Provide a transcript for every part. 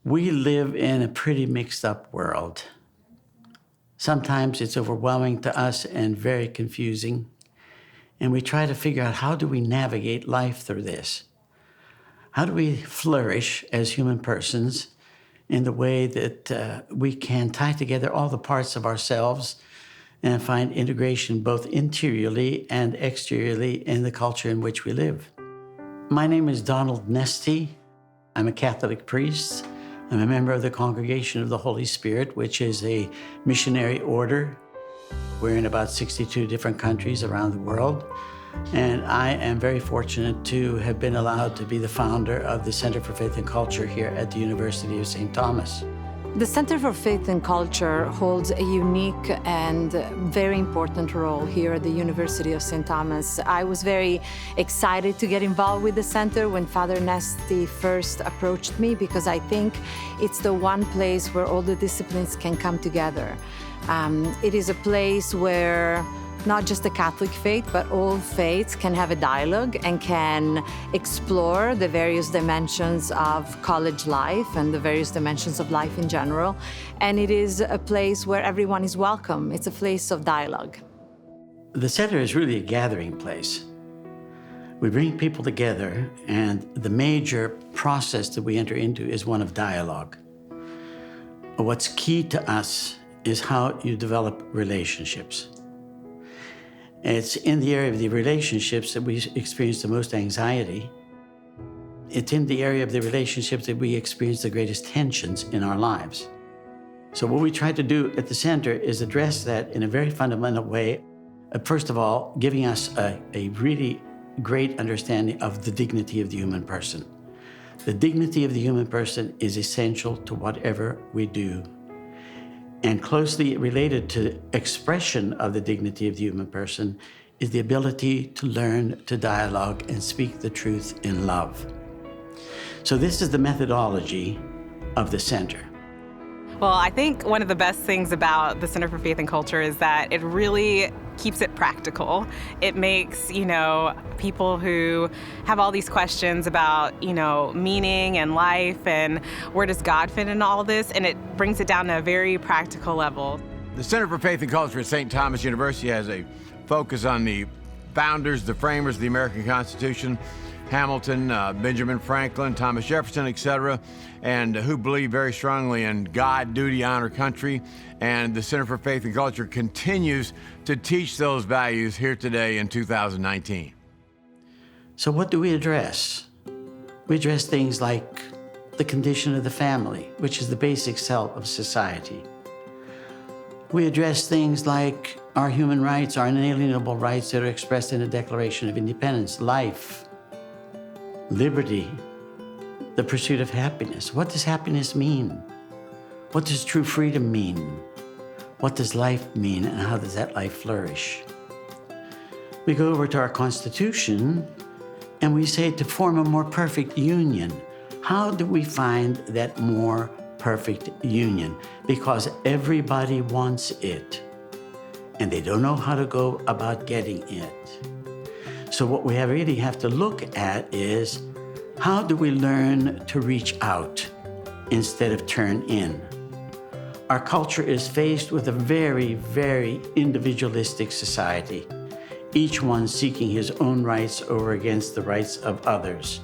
We live in a pretty mixed up world. Sometimes it's overwhelming to us and very confusing. And we try to figure out, how do we navigate life through this? How do we flourish as human persons in the way that we can tie together all the parts of ourselves and find integration both interiorly and exteriorly in the culture in which we live? My name is Donald Nesty. I'm a Catholic priest. I'm a member of the Congregation of the Holy Spirit, which is a missionary order. We're in about 62 different countries around the world. And I am very fortunate to have been allowed to be the founder of the Center for Faith and Culture here at the University of St. Thomas. The Center for Faith and Culture holds a unique and very important role here at the University of St. Thomas. I was very excited to get involved with the center when Father Nesty first approached me, because I think it's the one place where all the disciplines can come together. It is a place where not just the Catholic faith, but all faiths can have a dialogue and can explore the various dimensions of college life and the various dimensions of life in general. And it is a place where everyone is welcome. It's a place of dialogue. The center is really a gathering place. We bring people together, and the major process that we enter into is one of dialogue. What's key to us is how you develop relationships. It's in the area of the relationships that we experience the most anxiety. It's in the area of the relationships that we experience the greatest tensions in our lives. So what we try to do at the center is address that in a very fundamental way. First of all, giving us a really great understanding of the dignity of the human person. The dignity of the human person is essential to whatever we do. And closely related to expression of the dignity of the human person is the ability to learn to dialogue and speak the truth in love. So this is the methodology of the center. Well, I think one of the best things about the Center for Faith and Culture is that it really keeps it practical. It makes, people who have all these questions about, meaning and life and where does God fit in all this, and it brings it down to a very practical level. The Center for Faith and Culture at St. Thomas University has a focus on the founders, the framers of the American Constitution, Hamilton, Benjamin Franklin, Thomas Jefferson, etc., and who believe very strongly in God, duty, honor, country. And the Center for Faith and Culture continues to teach those values here today in 2019. So what do we address? We address things like the condition of the family, which is the basic cell of society. We address things like our human rights, our inalienable rights that are expressed in the Declaration of Independence, life, liberty, the pursuit of happiness. What does happiness mean? What does true freedom mean? What does life mean, and how does that life flourish? We go over to our Constitution and we say, to form a more perfect union. How do we find that more perfect union? Because everybody wants it, and they don't know how to go about getting it. So what we really have to look at is, how do we learn to reach out instead of turn in? Our culture is faced with a very, very individualistic society, each one seeking his own rights over against the rights of others.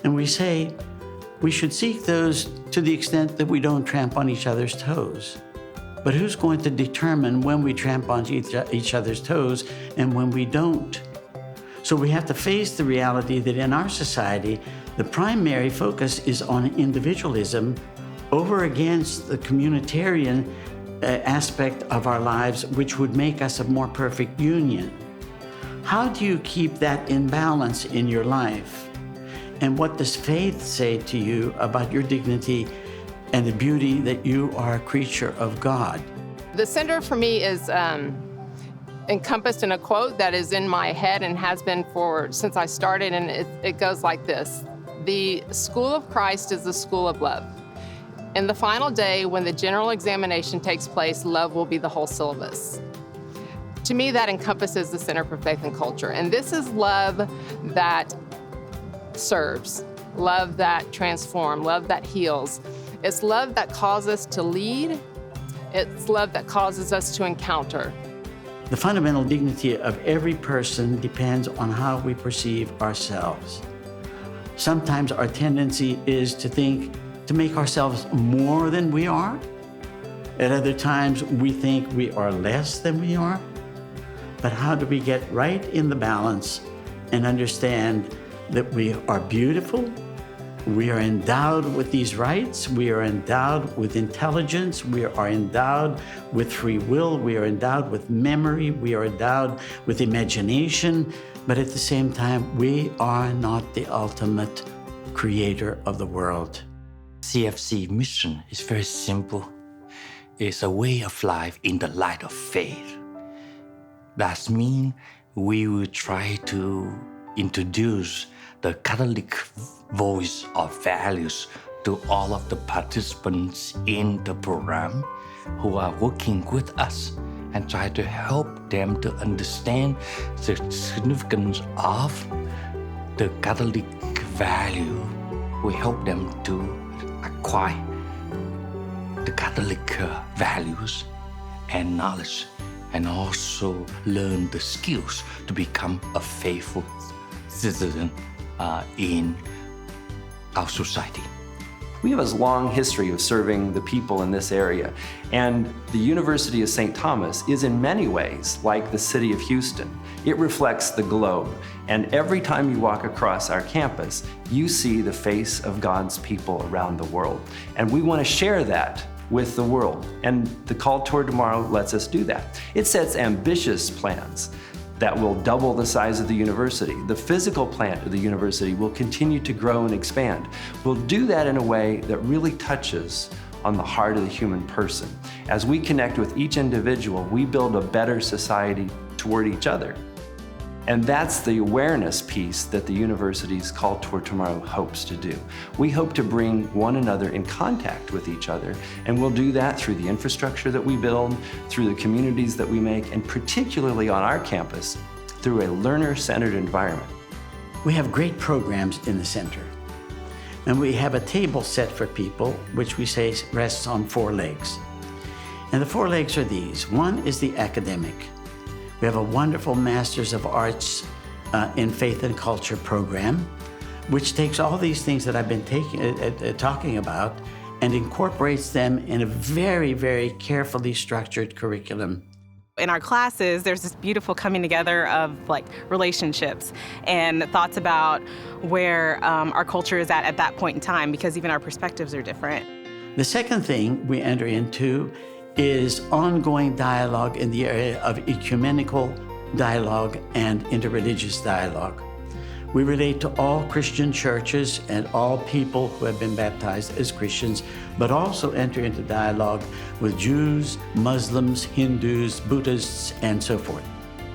And we say we should seek those to the extent that we don't tramp on each other's toes. But who's going to determine when we tramp on each other's toes and when we don't? So we have to face the reality that in our society, the primary focus is on individualism over against the communitarian aspect of our lives, which would make us a more perfect union. How do you keep that in balance in your life? And what does faith say to you about your dignity and the beauty that you are a creature of God? The center for me is encompassed in a quote that is in my head and has been since I started, and it goes like this: the school of Christ is the school of love. In the final day, when the general examination takes place, love will be the whole syllabus. To me, that encompasses the Center for Faith and Culture. And this is love that serves, love that transforms, love that heals. It's love that calls us to lead. It's love that causes us to encounter. The fundamental dignity of every person depends on how we perceive ourselves. Sometimes our tendency is to make ourselves more than we are. At other times, we think we are less than we are. But how do we get right in the balance and understand that we are beautiful, we are endowed with these rights, we are endowed with intelligence, we are endowed with free will, we are endowed with memory, we are endowed with imagination, but at the same time, we are not the ultimate creator of the world. CFC mission is very simple. It's a way of life in the light of faith. That means we will try to introduce the Catholic voice of values to all of the participants in the program who are working with us and try to help them to understand the significance of the Catholic value. We help them to acquire the Catholic values and knowledge, and also learn the skills to become a faithful citizen in our society. We have a long history of serving the people in this area, and the University of St. Thomas is in many ways like the city of Houston. It reflects the globe, and every time you walk across our campus, you see the face of God's people around the world. And we want to share that with the world, and the Call Toward Tomorrow lets us do that. It sets ambitious plans that will double the size of the university. The physical plant of the university will continue to grow and expand. We'll do that in a way that really touches on the heart of the human person. As we connect with each individual, we build a better society toward each other. And that's the awareness piece that the university's Call Toward Tomorrow hopes to do. We hope to bring one another in contact with each other, and we'll do that through the infrastructure that we build, through the communities that we make, and particularly on our campus, through a learner-centered environment. We have great programs in the center, and we have a table set for people, which we say rests on 4 legs. And the 4 legs are these. One is the academic. We have a wonderful Masters of Arts in Faith and Culture program, which takes all these things that I've been talking about and incorporates them in a very, very carefully structured curriculum. In our classes, there's this beautiful coming together of like relationships and thoughts about where our culture is at that point in time, because even our perspectives are different. The second thing we enter into is ongoing dialogue in the area of ecumenical dialogue and interreligious dialogue. We relate to all Christian churches and all people who have been baptized as Christians, but also enter into dialogue with Jews, Muslims, Hindus, Buddhists, and so forth.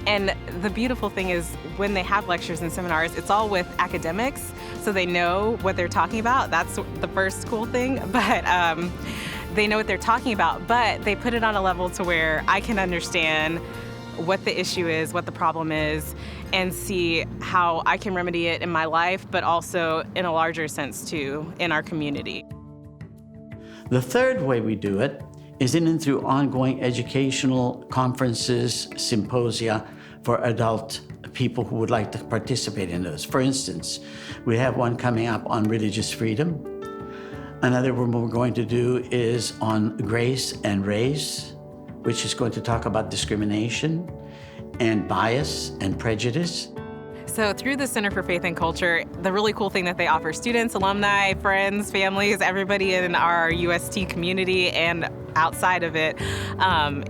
And the beautiful thing is when they have lectures and seminars, it's all with academics, so they know what they're talking about. That's the first cool thing, but they know what they're talking about, but they put it on a level to where I can understand what the issue is, what the problem is, and see how I can remedy it in my life, but also in a larger sense too, in our community. The third way we do it is in and through ongoing educational conferences, symposia for adult people who would like to participate in those. For instance, we have one coming up on religious freedom. Another one we're going to do is on grace and race, which is going to talk about discrimination and bias and prejudice. So through the Center for Faith and Culture, the really cool thing that they offer students, alumni, friends, families, everybody in our UST community and outside of it,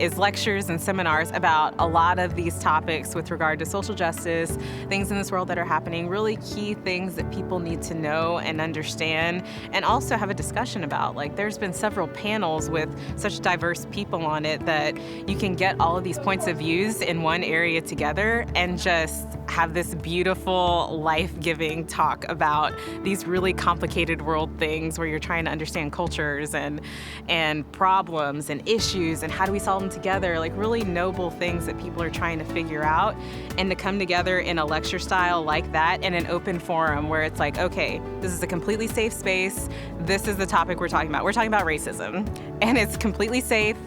is lectures and seminars about a lot of these topics with regard to social justice, things in this world that are happening, really key things that people need to know and understand, and also have a discussion about. Like, there's been several panels with such diverse people on it that you can get all of these points of views in one area together and just have this beautiful, life-giving talk about these really complicated world things where you're trying to understand cultures and problems problems and issues and how do we solve them together, like really noble things that people are trying to figure out, and to come together in a lecture style like that in an open forum where it's like, okay, this is a completely safe space. This is the topic we're talking about. We're talking about racism, and it's completely safe.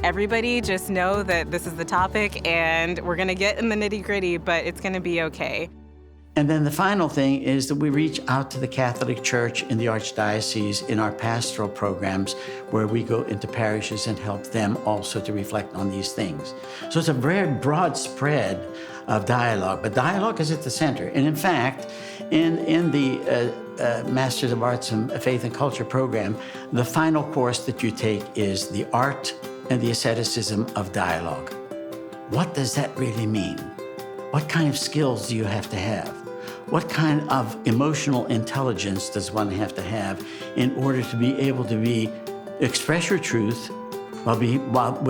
Everybody just know that this is the topic, and we're gonna get in the nitty-gritty, but it's gonna be okay. And then the final thing is that we reach out to the Catholic Church in the Archdiocese in our pastoral programs, where we go into parishes and help them also to reflect on these things. So it's a very broad spread of dialogue, but dialogue is at the center. And in fact, in the Masters of Arts and Faith and Culture program, the final course that you take is the art and the asceticism of dialogue. What does that really mean? What kind of skills do you have to have? What kind of emotional intelligence does one have to have in order to be able to express your truth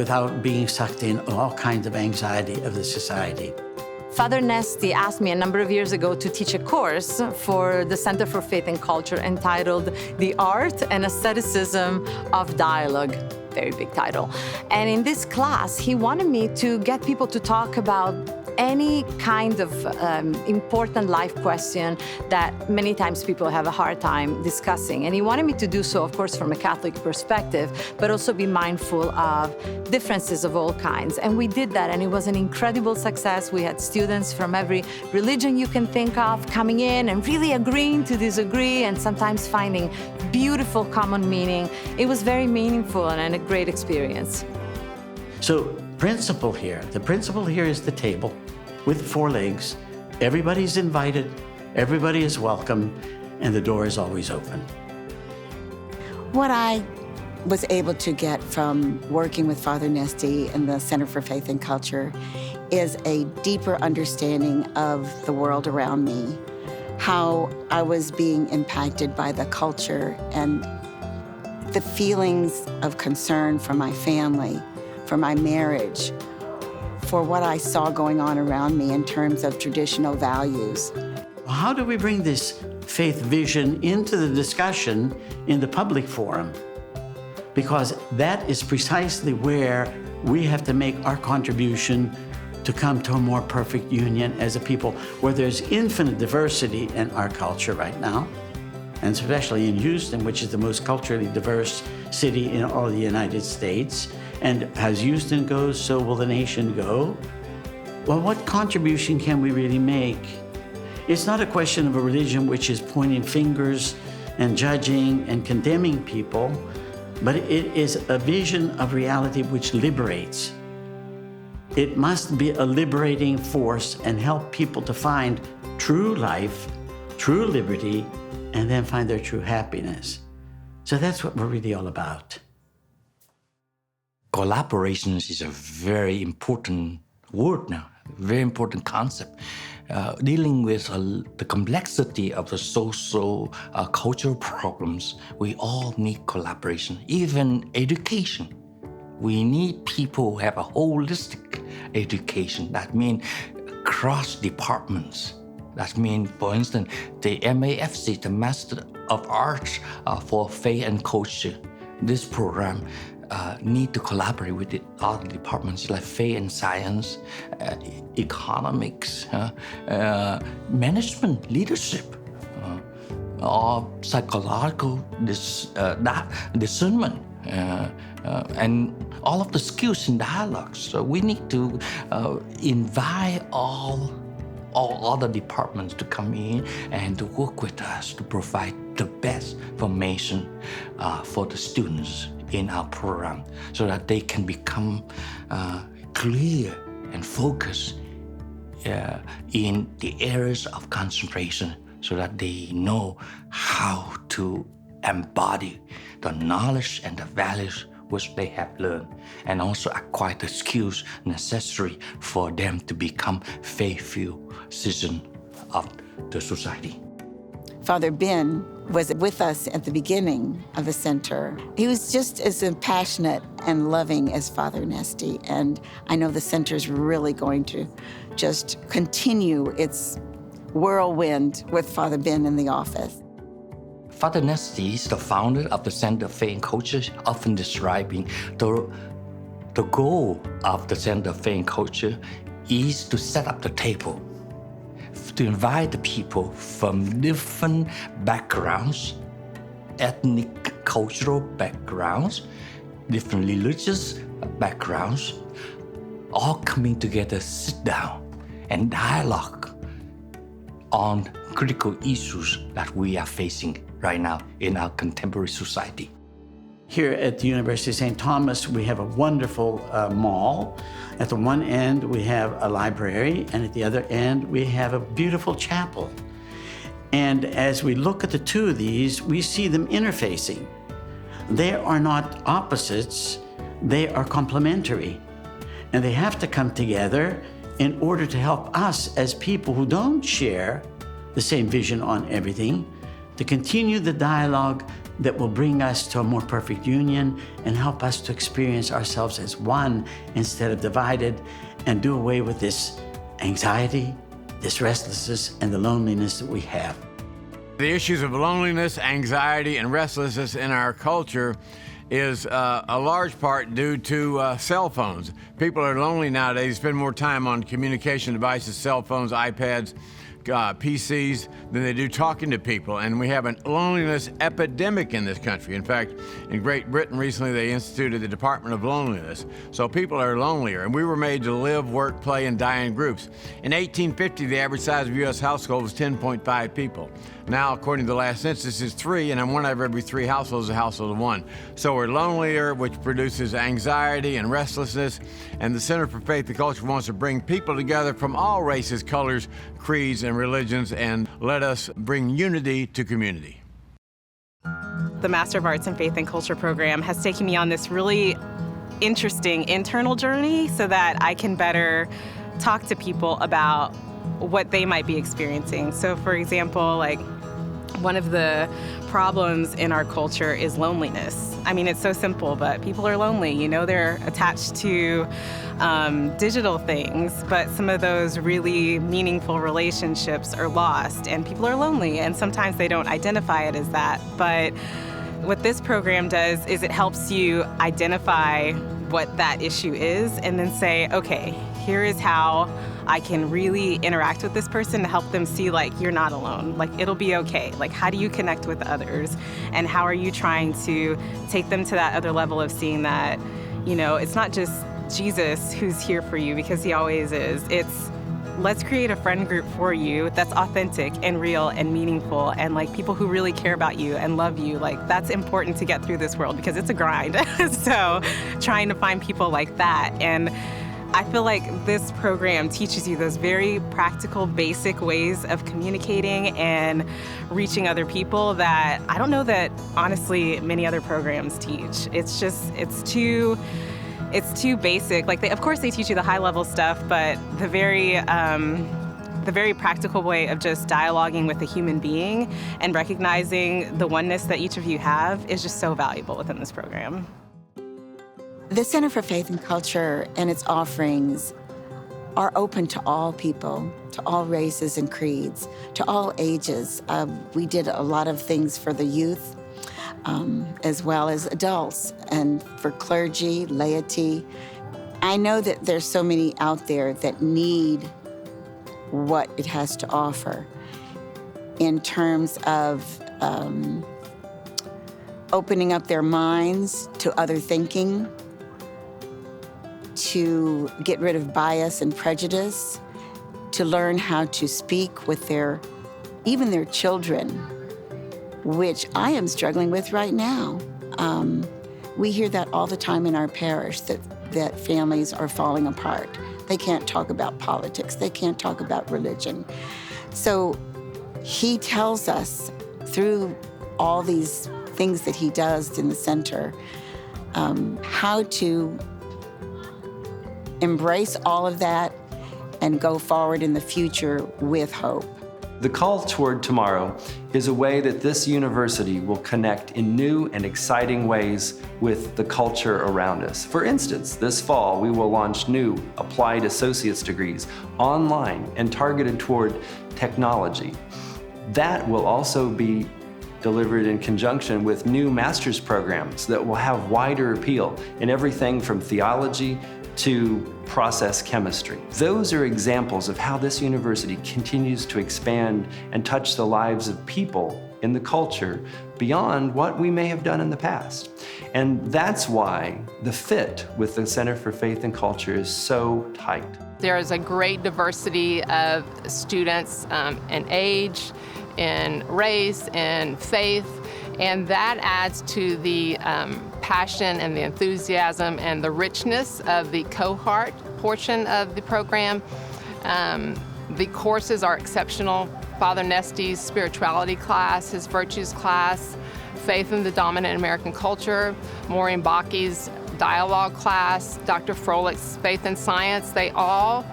without being sucked in all kinds of anxiety of the society? Father Nesti asked me a number of years ago to teach a course for the Center for Faith and Culture entitled The Art and Asceticism of Dialogue. Very big title. And in this class, he wanted me to get people to talk about any kind of important life question that many times people have a hard time discussing. And he wanted me to do so, of course, from a Catholic perspective, but also be mindful of differences of all kinds. And we did that, and it was an incredible success. We had students from every religion you can think of coming in and really agreeing to disagree, and sometimes finding beautiful common meaning. It was very meaningful and a great experience. So the principle here is the table with 4 legs. Everybody's invited, everybody is welcome, and the door is always open. What I was able to get from working with Father Nesti and the Center for Faith and Culture is a deeper understanding of the world around me, how I was being impacted by the culture, and the feelings of concern for my family, for my marriage, for what I saw going on around me in terms of traditional values. How do we bring this faith vision into the discussion in the public forum? Because that is precisely where we have to make our contribution to come to a more perfect union as a people, where there's infinite diversity in our culture right now, and especially in Houston, which is the most culturally diverse city in all the United States. And as Houston goes, so will the nation go. Well, what contribution can we really make? It's not a question of a religion which is pointing fingers and judging and condemning people, but it is a vision of reality which liberates. It must be a liberating force and help people to find true life, true liberty, and then find their true happiness. So that's what we're really all about. Collaboration is a very important word now, very important concept. Dealing with the complexity of the social, cultural problems, we all need collaboration, even education. We need people who have a holistic education. That means across departments. That means, for instance, the MAFC, the Master of Arts for Faith and Culture. This program need to collaborate with the other departments like faith and science, economics, management, leadership, or psychological discernment, and all of the skills in dialogue. So we need to invite all other departments to come in and to work with us to provide the best formation for the students in our program, so that they can become clear and focused in the areas of concentration, so that they know how to embody the knowledge and the values which they have learned, and also acquire the skills necessary for them to become faithful citizens of the society. Father Ben was with us at the beginning of the center. He was just as passionate and loving as Father Nesti, and I know the center is really going to just continue its whirlwind with Father Ben in the office. Father Nesty is the founder of the Center of Faith and Culture, often describing the goal of the Center of Faith and Culture is to set up the table, to invite the people from different backgrounds, ethnic, cultural backgrounds, different religious backgrounds, all coming together, sit down and dialogue on critical issues that we are facing right now in our contemporary society. Here at the University of St. Thomas, we have a wonderful mall. At the one end, we have a library, and at the other end, we have a beautiful chapel. And as we look at the two of these, we see them interfacing. They are not opposites, they are complementary. And they have to come together in order to help us as people who don't share the same vision on everything, to continue the dialogue that will bring us to a more perfect union and help us to experience ourselves as one instead of divided, and do away with this anxiety, this restlessness, and the loneliness that we have. The issues of loneliness, anxiety, and restlessness in our culture is a large part due to cell phones. People are lonely nowadays, spend more time on communication devices, cell phones, iPads, PCs than they do talking to people. And we have a loneliness epidemic in this country. In fact, in Great Britain recently, they instituted the Department of Loneliness. So people are lonelier, and we were made to live, work, play, and die in groups. In 1850, the average size of U.S. household was 10.5 people. Now, according to the last census, is 3, and one out of every 3 households is a household of 1. So we're lonelier, which produces anxiety and restlessness. And the Center for Faith and Culture wants to bring people together from all races, colors, creeds, and religions, and let us bring unity to community. The Master of Arts in Faith and Culture program has taken me on this really interesting internal journey so that I can better talk to people about what they might be experiencing. So for example, like one of the problems in our culture is loneliness. I mean, it's so simple, but people are lonely. You know, they're attached to digital things, but some of those really meaningful relationships are lost, and people are lonely, and sometimes they don't identify it as that. But what this program does is it helps you identify what that issue is and then say, okay, here is how I can really interact with this person to help them see, like, you're not alone. Like, it'll be okay. Like, how do you connect with others? And how are you trying to take them to that other level of seeing that, you know, it's not just Jesus who's here for you, because he always is. It's, let's create a friend group for you that's authentic and real and meaningful, and like people who really care about you and love you. Like, that's important to get through this world because it's a grind. So trying to find people like that. And I feel like this program teaches you those very practical, basic ways of communicating and reaching other people that I don't know that, honestly, many other programs teach. It's just, it's too basic. Like, of course they teach you the high-level stuff, but the very practical way of just dialoguing with a human being and recognizing the oneness that each of you have is just so valuable within this program. The Center for Faith and Culture and its offerings are open to all people, to all races and creeds, to all ages. We did a lot of things for the youth, as well as adults, and for clergy, laity. I know that there's so many out there that need what it has to offer in terms of opening up their minds to other thinking, to get rid of bias and prejudice, to learn how to speak with even their children, which I am struggling with right now. We hear that all the time in our parish, that families are falling apart. They can't talk about politics. They can't talk about religion. So he tells us through all these things that he does in the center, how to embrace all of that and go forward in the future with hope. The Call Toward Tomorrow is a way that this university will connect in new and exciting ways with the culture around us. For instance, this fall we will launch new applied associate's degrees online and targeted toward technology. That will also be delivered in conjunction with new master's programs that will have wider appeal in everything from theology to process chemistry. Those are examples of how this university continues to expand and touch the lives of people in the culture beyond what we may have done in the past. And that's why the fit with the Center for Faith and Culture is so tight. There is a great diversity of students in age, in race, in faith, and that adds to the passion and the enthusiasm and the richness of the cohort portion of the program. The courses are exceptional. Father Nesty's spirituality class, his virtues class, faith in the dominant American culture, Maureen Baki's dialogue class, Dr. Froelich's faith and science, they all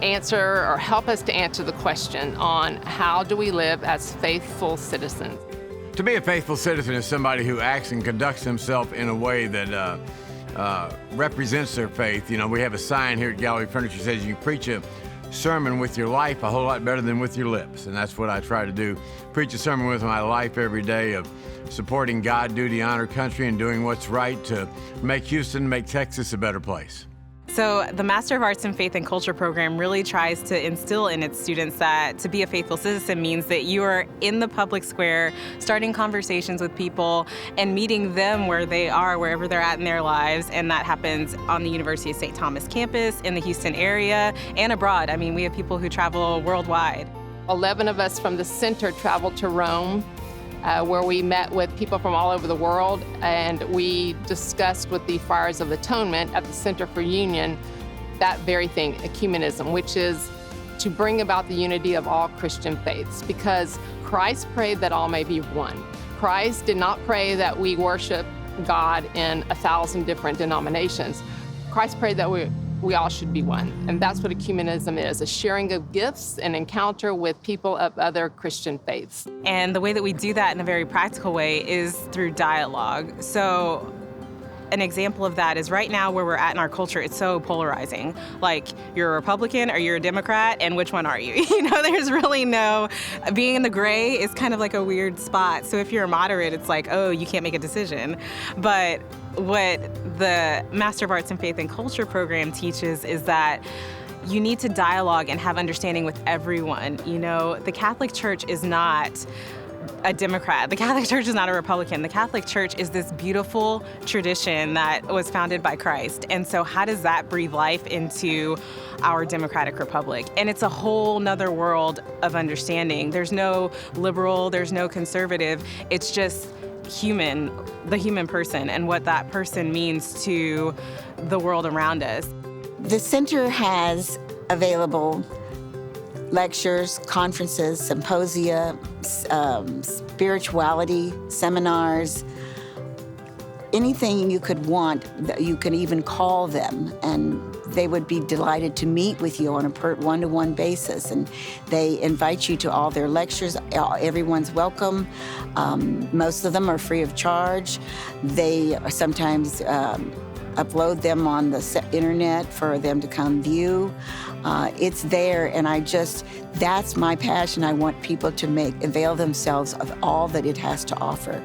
answer or help us to answer the question on how do we live as faithful citizens. To be a faithful citizen is somebody who acts and conducts himself in a way that represents their faith. You know, we have a sign here at Gallery Furniture that says you preach a sermon with your life a whole lot better than with your lips. And that's what I try to do. Preach a sermon with my life every day of supporting God, duty, honor, country, and doing what's right to make Houston, make Texas a better place. So the Master of Arts in Faith and Culture program really tries to instill in its students that to be a faithful citizen means that you are in the public square, starting conversations with people and meeting them where they are, wherever they're at in their lives. And that happens on the University of St. Thomas campus, in the Houston area, and abroad. I mean, we have people who travel worldwide. 11 of us from the center traveled to Rome, where we met with people from all over the world, and we discussed with the Friars of Atonement at the Center for Union that very thing, ecumenism, which is to bring about the unity of all Christian faiths, because Christ prayed that all may be one. Christ did not pray that we worship God in 1,000 different denominations. Christ prayed that we all should be one. And that's what ecumenism is, a sharing of gifts and encounter with people of other Christian faiths. And the way that we do that in a very practical way is through dialogue. So an example of that is right now where we're at in our culture, it's so polarizing. Like, you're a Republican or you're a Democrat, and which one are you? You know, there's really no, being in the gray is kind of like a weird spot. So if you're a moderate, it's like, oh, you can't make a decision. But what the Master of Arts in Faith and Culture program teaches is that you need to dialogue and have understanding with everyone. You know, the Catholic Church is not a Democrat. The Catholic Church is not a Republican. The Catholic Church is this beautiful tradition that was founded by Christ. And so how does that breathe life into our democratic republic? And it's a whole nother world of understanding. There's no liberal, there's no conservative. It's just human, the human person, and what that person means to the world around us. The center has available lectures, conferences, symposia, spirituality, seminars, anything you could want, you can even call them, and they would be delighted to meet with you on a one-to-one basis. And they invite you to all their lectures. Everyone's welcome. Most of them are free of charge. They sometimes upload them on the internet for them to come view. It's there, and that's my passion. I want people to avail themselves of all that it has to offer.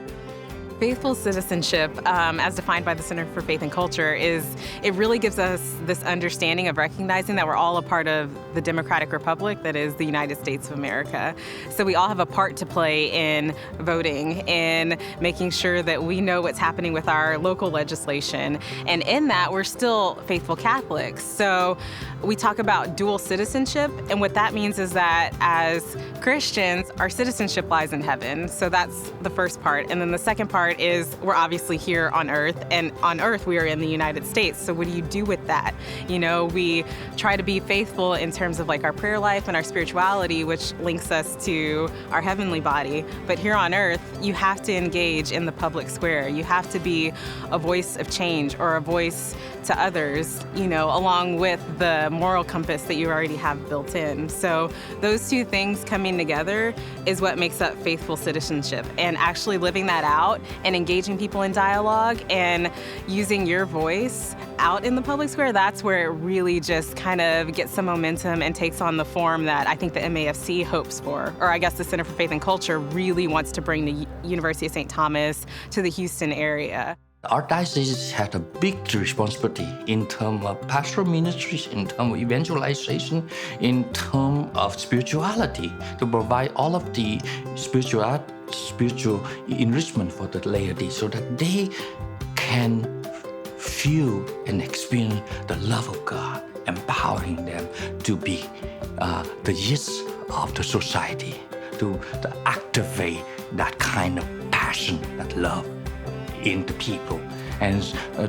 Faithful citizenship, as defined by the Center for Faith and Culture, it really gives us this understanding of recognizing that we're all a part of the democratic republic that is the United States of America. So we all have a part to play in voting, in making sure that we know what's happening with our local legislation. And in that, we're still faithful Catholics. So we talk about dual citizenship, and what that means is that as Christians, our citizenship lies in heaven. So that's the first part. And then the second part is we're obviously here on earth, and on earth we are in the United States. So what do you do with that? You know, we try to be faithful in terms of like our prayer life and our spirituality, which links us to our heavenly body. But here on earth, you have to engage in the public square. You have to be a voice of change or a voice to others, you know, along with the moral compass that you already have built in. So those two things coming together is what makes up faithful citizenship, and actually living that out and engaging people in dialogue and using your voice out in the public square, that's where it really just kind of gets some momentum and takes on the form that I think the MAFC hopes for, or I guess the Center for Faith and Culture really wants to bring the University of St. Thomas to the Houston area. Our diocese had a big responsibility in terms of pastoral ministries, in terms of evangelization, in terms of spirituality, to provide all of the spiritual enrichment for the laity so that they can feel and experience the love of God, empowering them to be the yes of the society, to activate that kind of passion, that love in the people, and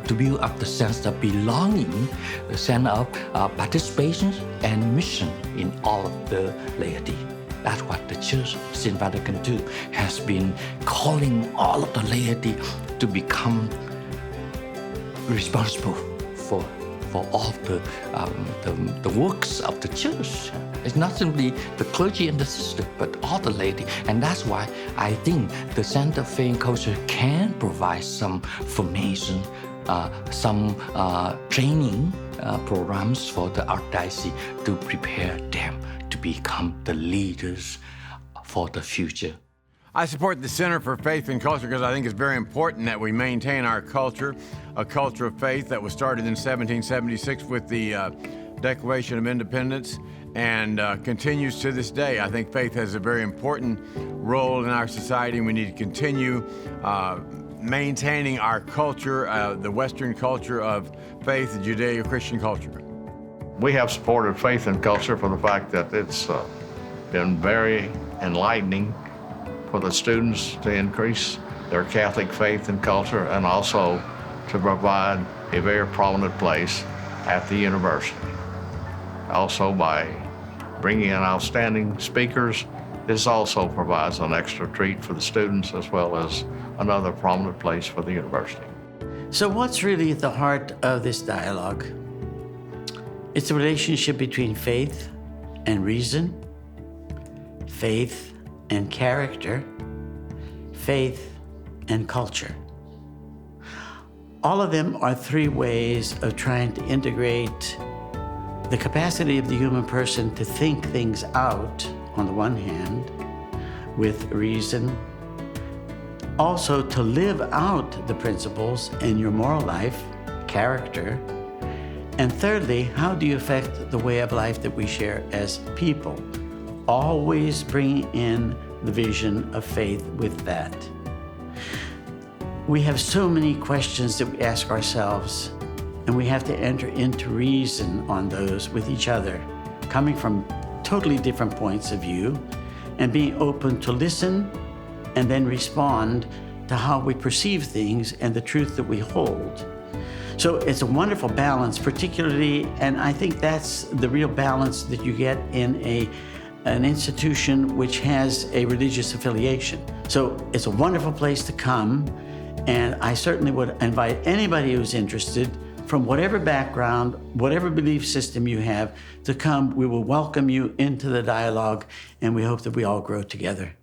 to build up the sense of belonging, the sense of participation and mission in all of the laity. That's what the Church, St. Vatican II, has been calling all of the laity to become responsible for all the works of the Church. It's not simply the clergy and the sister, but all the laity. And that's why I think the Center for Faith and Culture can provide some formation, some training programs for the Archdiocese to prepare them to become the leaders for the future. I support the Center for Faith and Culture because I think it's very important that we maintain our culture, a culture of faith that was started in 1776 with the Declaration of Independence and continues to this day. I think faith has a very important role in our society, and we need to continue maintaining our culture, the Western culture of faith, the Judeo-Christian culture. We have supported faith and culture for the fact that it's been very enlightening for the students to increase their Catholic faith and culture, and also to provide a very prominent place at the university. Also, by bringing in outstanding speakers, this also provides an extra treat for the students as well as another prominent place for the university. So what's really at the heart of this dialogue? It's the relationship between faith and reason, faith and character, faith and culture. All of them are three ways of trying to integrate the capacity of the human person to think things out, on the one hand, with reason, also to live out the principles in your moral life, character, and thirdly, how do you affect the way of life that we share as people? Always bringing in the vision of faith with that. We have so many questions that we ask ourselves, and we have to enter into reason on those with each other, coming from totally different points of view, and being open to listen and then respond to how we perceive things and the truth that we hold. So it's a wonderful balance, particularly, and I think that's the real balance that you get in an institution which has a religious affiliation. So it's a wonderful place to come, and I certainly would invite anybody who's interested, from whatever background, whatever belief system you have, to come. We will welcome you into the dialogue, and we hope that we all grow together.